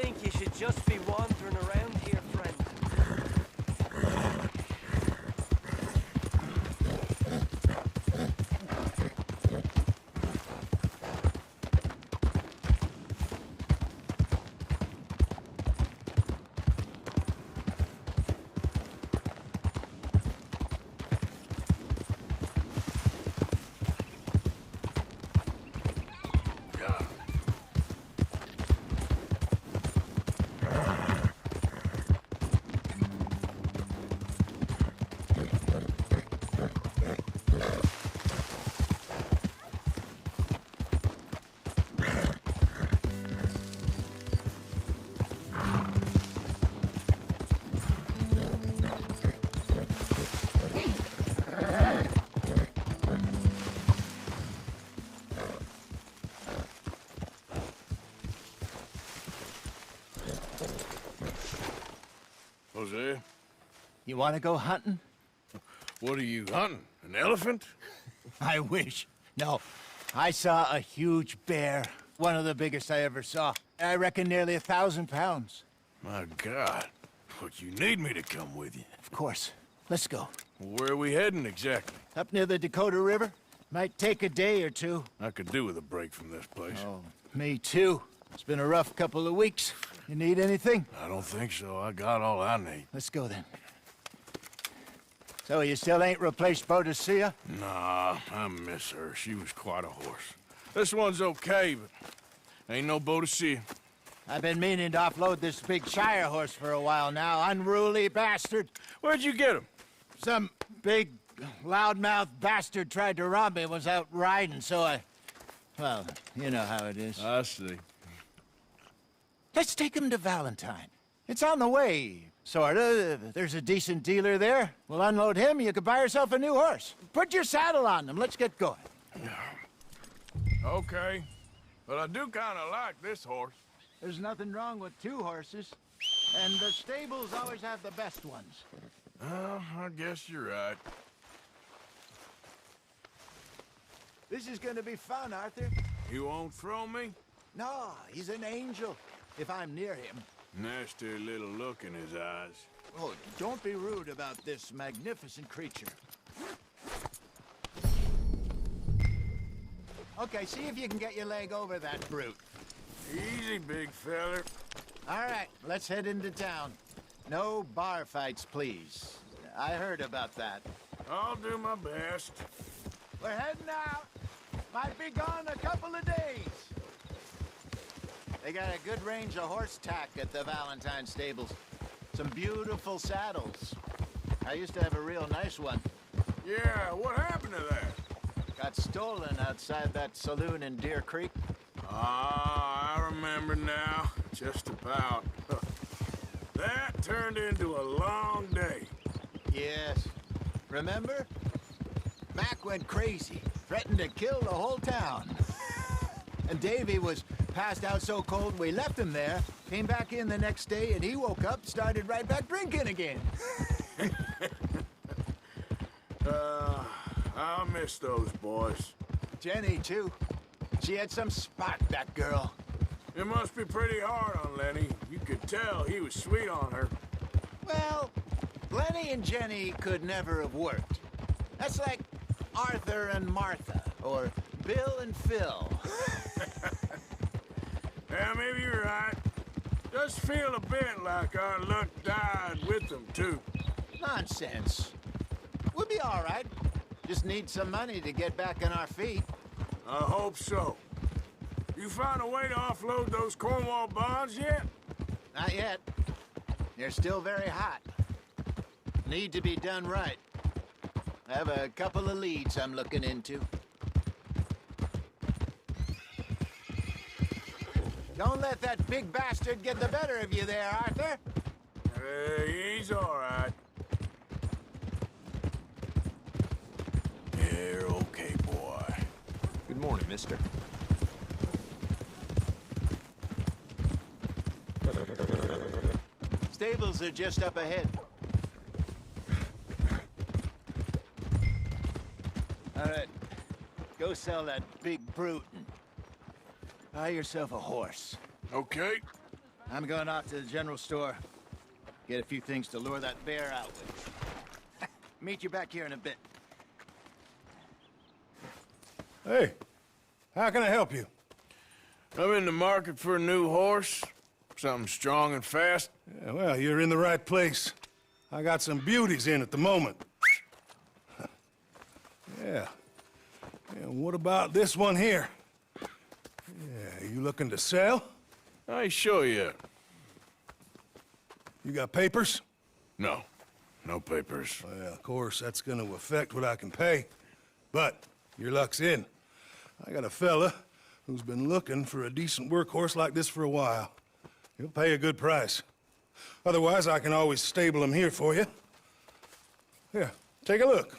think you should just be wandering around here, friend. Jose, You want to go hunting? what are you hunting? An elephant? I wish. No, I saw a huge bear. One of the biggest I ever saw. I reckon nearly 1,000 pounds. My God. But you need me to come with you. Of course. Let's go. Where are we heading exactly? Up near the Dakota River. Might take a day or two. I could do with a break from this place. Oh, me too. It's been a rough couple of weeks. You need anything? I don't think so. I got all I need. Let's go then. So you still ain't replaced Boadicea? Nah, I miss her. She was quite a horse. This one's okay, but ain't no Boadicea. I've been meaning to offload this big Shire horse for a while now. Unruly bastard. Where'd you get him? Some big, loudmouth bastard tried to rob me and was out riding, so I... Well, you know how it is. I see. Let's take him to Valentine. It's on the way, sorta. There's a decent dealer there. We'll unload him, you could buy yourself a new horse. Put your saddle on them, let's get going. Okay. But I do kind of like this horse. There's nothing wrong with two horses. And the stables always have the best ones. I guess you're right. This is gonna be fun, Arthur. You won't throw me? No, he's an angel, if I'm near him. Nasty little look in his eyes. Oh, don't be rude about this magnificent creature. Okay, see if you can get your leg over that brute. Easy, big feller. All right, let's head into town. No bar fights, please. I heard about that. I'll do my best. We're heading out. Might be gone a couple of days. They got a good range of horse tack at the Valentine stables. Some beautiful saddles. I used to have a real nice one. Yeah, what happened to that? Got stolen outside that saloon in Deer Creek. Ah, I remember now. Just about. That turned into a long day. Yes. Remember? Mac went crazy, threatened to kill the whole town. And Davy was passed out so cold we left him there, came back in the next day, and he woke up, started right back drinking again. I'll miss those boys. Jenny, too. She had some spot, that girl. It must be pretty hard on Lenny. You could tell he was sweet on her. Well, Lenny and Jenny could never have worked. That's like Arthur and Martha, or Bill and Phil. Yeah, maybe you're right. Does feel a bit like our luck died with them, too. Nonsense. We'll be all right. Just need some money to get back on our feet. I hope so. You found a way to offload those Cornwall bonds yet? Not yet. They're still very hot. Need to be done right. I have a couple of leads I'm looking into. Don't let that big bastard get the better of you there, Arthur. He's all right. You're okay, boy. Good morning, mister. Stables are just up ahead. All right, go sell that big brute and buy yourself a horse. Okay. I'm going off to the general store. Get a few things to lure that bear out with. Meet you back here in a bit. Hey, how can I help you? I'm in the market for a new horse. Something strong and fast. Yeah, well, you're in the right place. I got some beauties in at the moment. Yeah. And what about this one here? Yeah, you looking to sell? I show you. You got papers? No. No papers. Well, of course, that's gonna affect what I can pay. But your luck's in. I got a fella who's been looking for a decent workhorse like this for a while. He'll pay a good price. Otherwise, I can always stable him here for you. Here, take a look.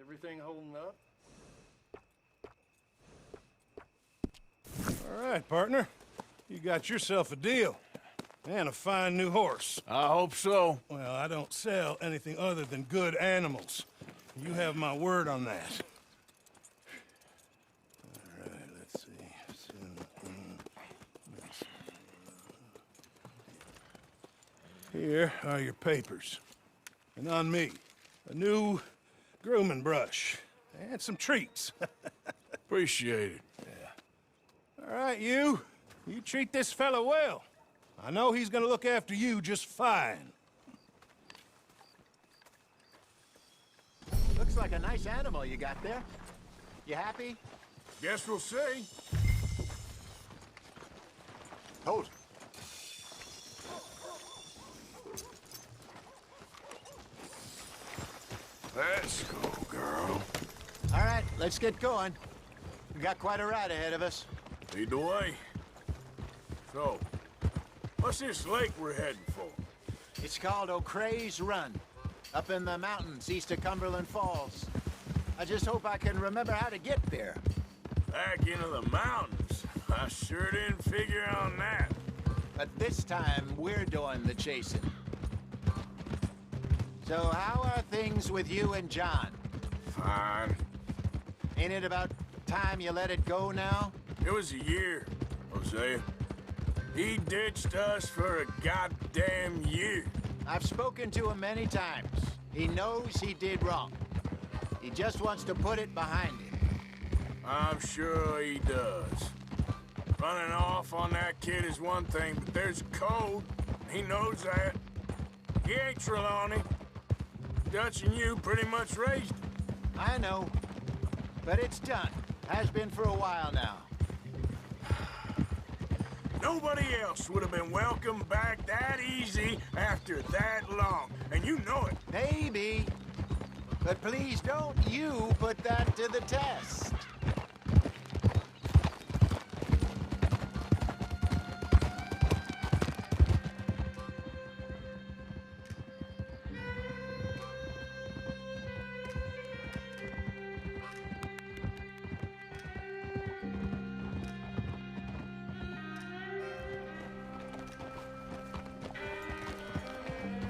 Everything holding up? All right, partner. You got yourself a deal. And a fine new horse. I hope so. Well, I don't sell anything other than good animals. You have my word on that. All right, let's see. Here are your papers. And on me, a new grooming brush, and some treats. Appreciate it. All right, you treat this fella well. I know he's gonna look after you just fine. Looks like a nice animal you got there. You happy? Guess we'll see. Hold. Let's go, girl. All right, let's get going. We got quite a ride ahead of us. Lead the way. So, what's this lake we're heading for? It's called O'Creagh's Run, up in the mountains east of Cumberland Falls. I just hope I can remember how to get there. Back into the mountains. I sure didn't figure on that. But this time, we're doing the chasing. So how are things with you and John? Fine. Ain't it about time you let it go now? It was a year, Hosea. He ditched us for a goddamn year. I've spoken to him many times. He knows he did wrong. He just wants to put it behind him. I'm sure he does. Running off on that kid is one thing, but there's a code. He knows that. He ain't Trelawney. Dutch and you pretty much raised him. I know. But it's done. Has been for a while now. Nobody else would have been welcomed back that easy after that long, and you know it. Maybe. But please don't you put that to the test.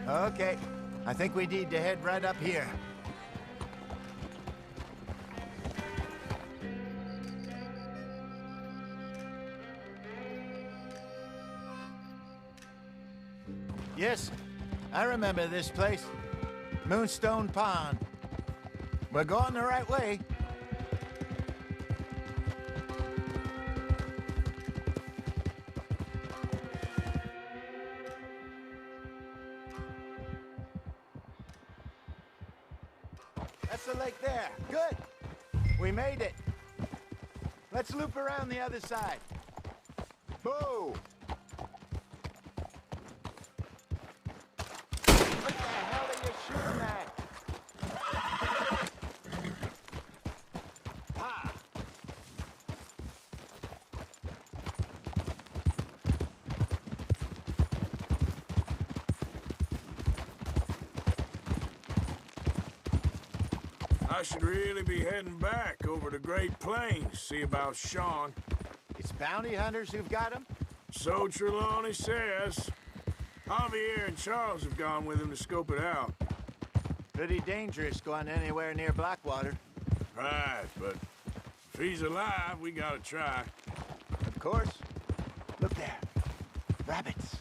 Okay, I think we need to head right up here. Yes, I remember this place. Moonstone Pond. We're going the right way. That's the lake there. Good. We made it. Let's loop around the other side. Boo! What the hell are you shooting at? I should really be heading back over the Great Plains, see about Sean. It's bounty hunters who've got him? So Trelawney says. Javier and Charles have gone with him to scope it out. Pretty dangerous going anywhere near Blackwater. Right, but if he's alive, we gotta try. Of course. Look there. Rabbits.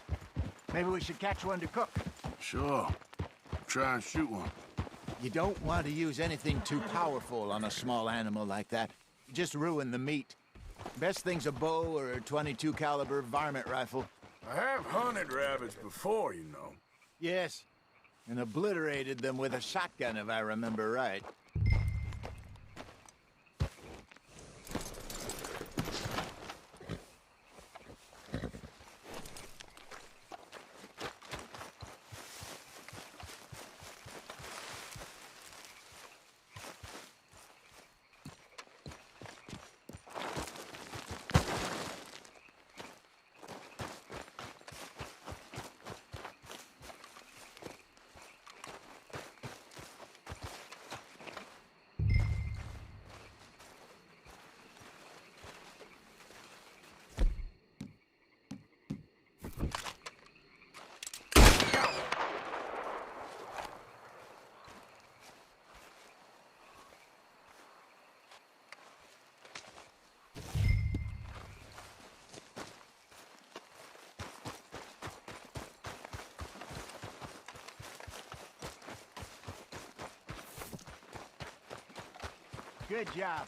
Maybe we should catch one to cook. Sure. Try and shoot one. You don't want to use anything too powerful on a small animal like that. Just ruin the meat. Best thing's a bow or a .22 caliber varmint rifle. I have hunted rabbits before, you know. Yes, and obliterated them with a shotgun, if I remember right. Good job.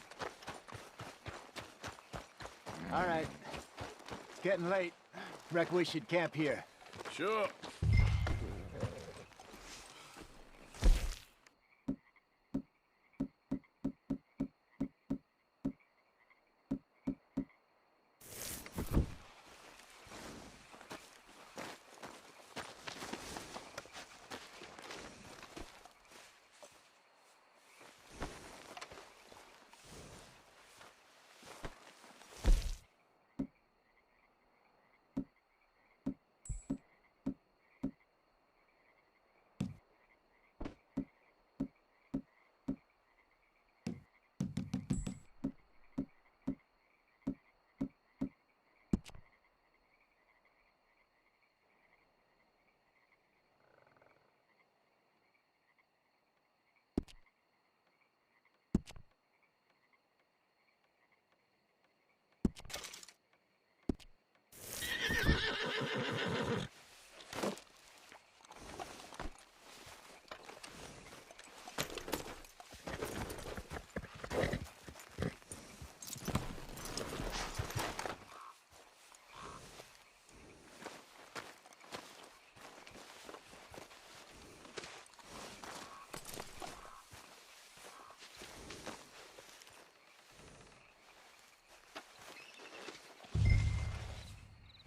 All right. It's getting late. Reckon we should camp here. Sure.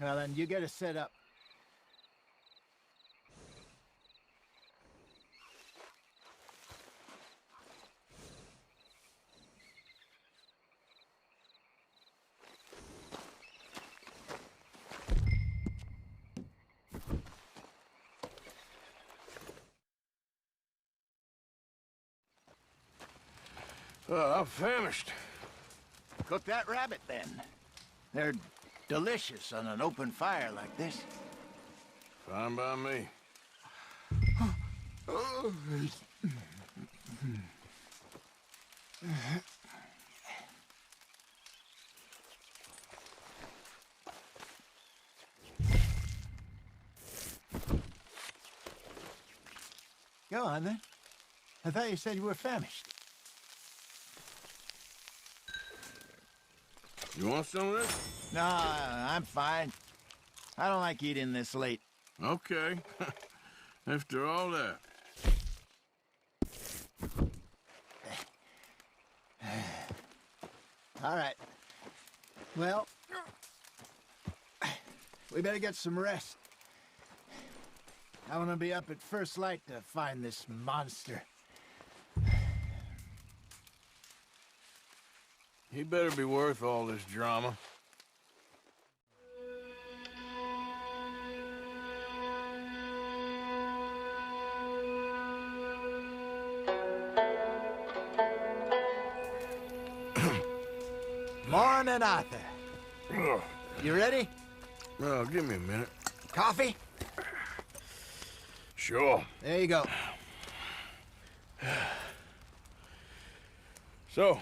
Well, then you get us set up. I'm famished. Cook that rabbit, then. They're delicious on an open fire like this. Fine by me. Go on, then. I thought you said you were famished. You want some of this? No, I'm fine. I don't like eating this late. Okay. After all that. All right. Well, we better get some rest. I want to be up at first light to find this monster. He better be worth all this drama. morning, Arthur. Ugh. You ready? Well, give me a minute. Coffee? Sure. There you go. So,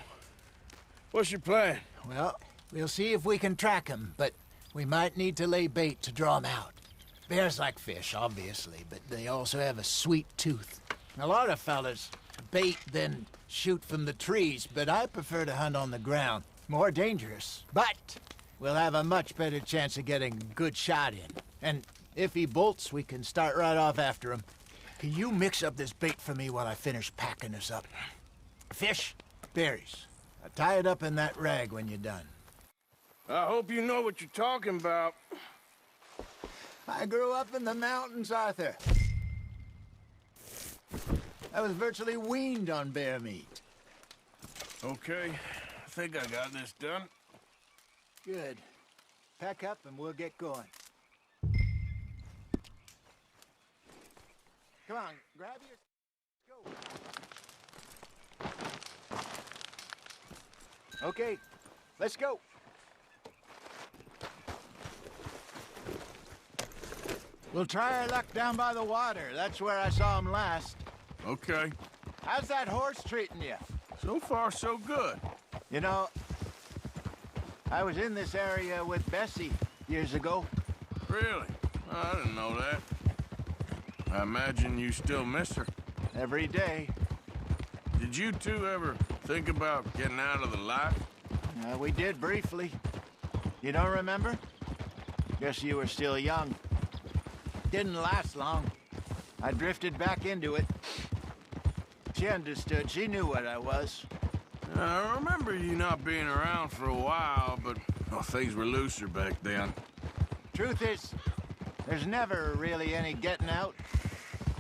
what's your plan? Well, we'll see if we can track him, but we might need to lay bait to draw him out. Bears like fish, obviously, but they also have a sweet tooth. A lot of fellas bait, then shoot from the trees, but I prefer to hunt on the ground. More dangerous, but we'll have a much better chance of getting a good shot in. And if he bolts, we can start right off after him. Can you mix up this bait for me while I finish packing this up? Fish, berries. Tie it up in that rag when you're done. I hope you know what you're talking about. I grew up in the mountains, Arthur. I was virtually weaned on bear meat. Okay, I think I got this done. Good. Pack up and we'll get going. Come on, grab your... Go. Okay, let's go. We'll try our luck down by the water. That's where I saw him last. Okay. How's that horse treating you? So far, so good. You know, I was in this area with Bessie years ago. Really? I didn't know that. I imagine you still miss her. Every day. Did you two ever think about getting out of the life? We did briefly. You don't remember? Guess you were still young. Didn't last long. I drifted back into it. She understood. She knew what I was. I remember you not being around for a while, but things were looser back then. Truth is, there's never really any getting out.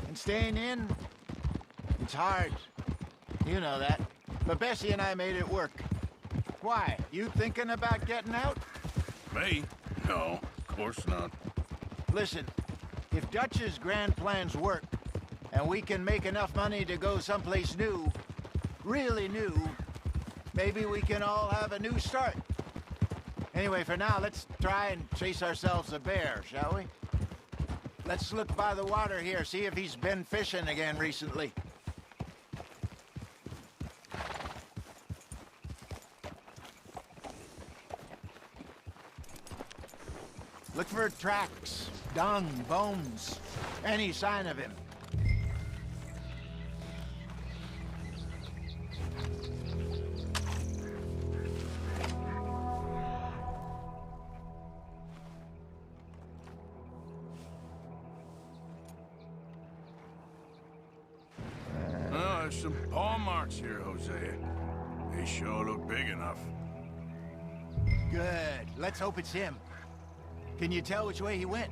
And staying in, it's hard. You know that. But Bessie and I made it work. Why? You thinking about getting out? Me? No, of course not. Listen, if Dutch's grand plans work, and we can make enough money to go someplace new, really new, maybe we can all have a new start. Anyway, for now, let's try and chase ourselves a bear, shall we? Let's look by the water here, see if he's been fishing again recently. Look for tracks, dung, bones, any sign of him. Oh, there's some paw marks here, Hosea. They sure look big enough. Good. Let's hope it's him. Can you tell which way he went?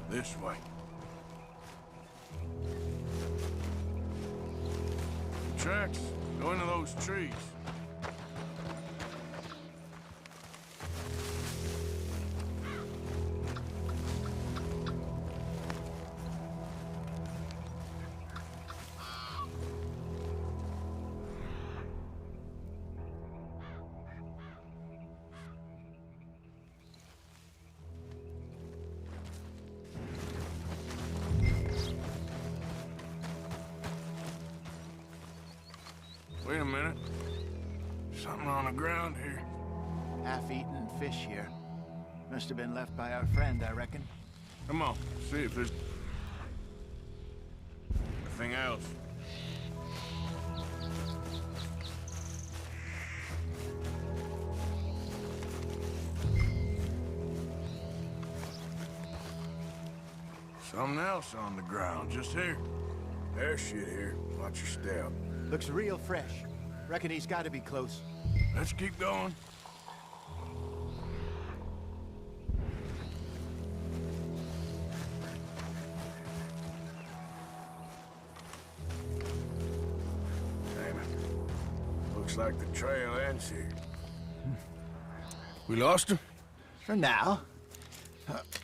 This way. Tracks. Go into those trees. Wait a minute. Something on the ground here. Half-eaten fish here. Must have been left by our friend, I reckon. Come on, see if there's anything else. Something else on the ground, just here. There's shit here. Watch your step. Looks real fresh. Reckon he's got to be close. Let's keep going. Damn it. Looks like the trail ends here. We lost him? For now.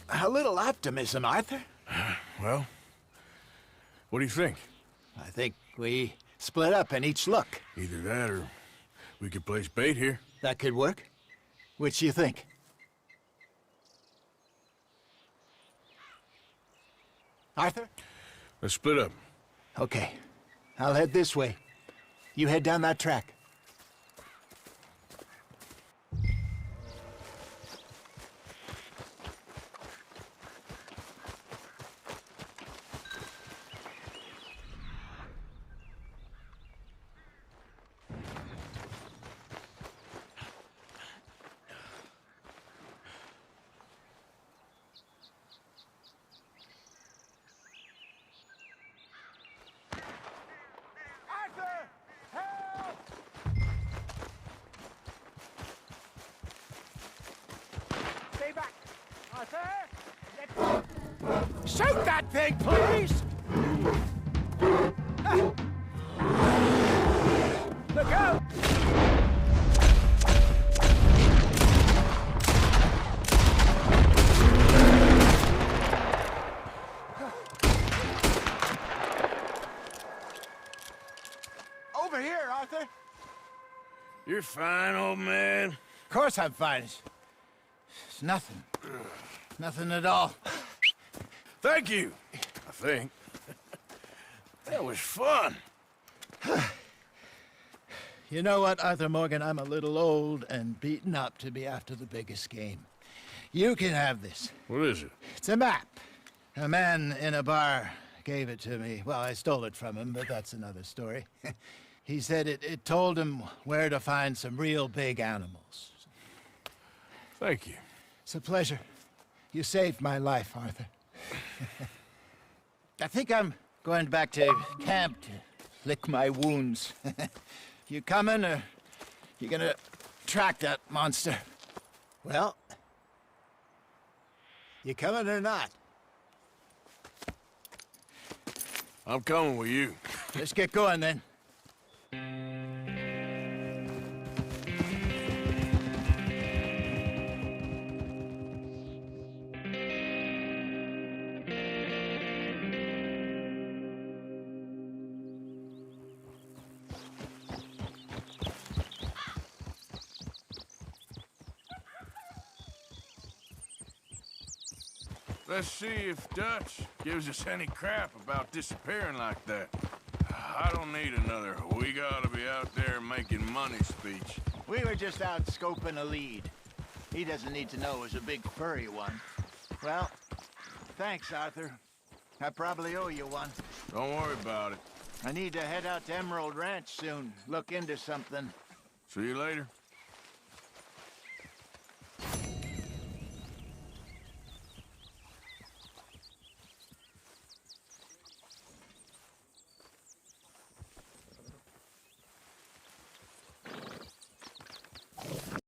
A little optimism, Arthur. Well, what do you think? I think we split up and each look. Either that or we could place bait here. That could work. Which do you think? Arthur? Let's split up. Okay. I'll head this way. You head down that track. Stay back! Arthur! Shoot that thing, please! Look out! Over here, Arthur. You're fine, old man. Of course I'm fine. It's nothing. Nothing at all. Thank you, I think. That was fun. You know what, Arthur Morgan? I'm a little old and beaten up to be after the biggest game. You can have this. What is it? It's a map. A man in a bar gave it to me. Well, I stole it from him, but that's another story. He said it told him where to find some real big animals. Thank you. It's a pleasure. You saved my life, Arthur. I think I'm going back to camp to lick my wounds. You coming, or you gonna track that monster? Well, you coming or not? I'm coming with you. Let's get going, then. Let's see if Dutch gives us any crap about disappearing like that. I don't need another "we gotta be out there making money" speech. We were just out scoping a lead. He doesn't need to know it was a big furry one. Well, thanks, Arthur. I probably owe you one. Don't worry about it. I need to head out to Emerald Ranch soon. Look into something. See you later.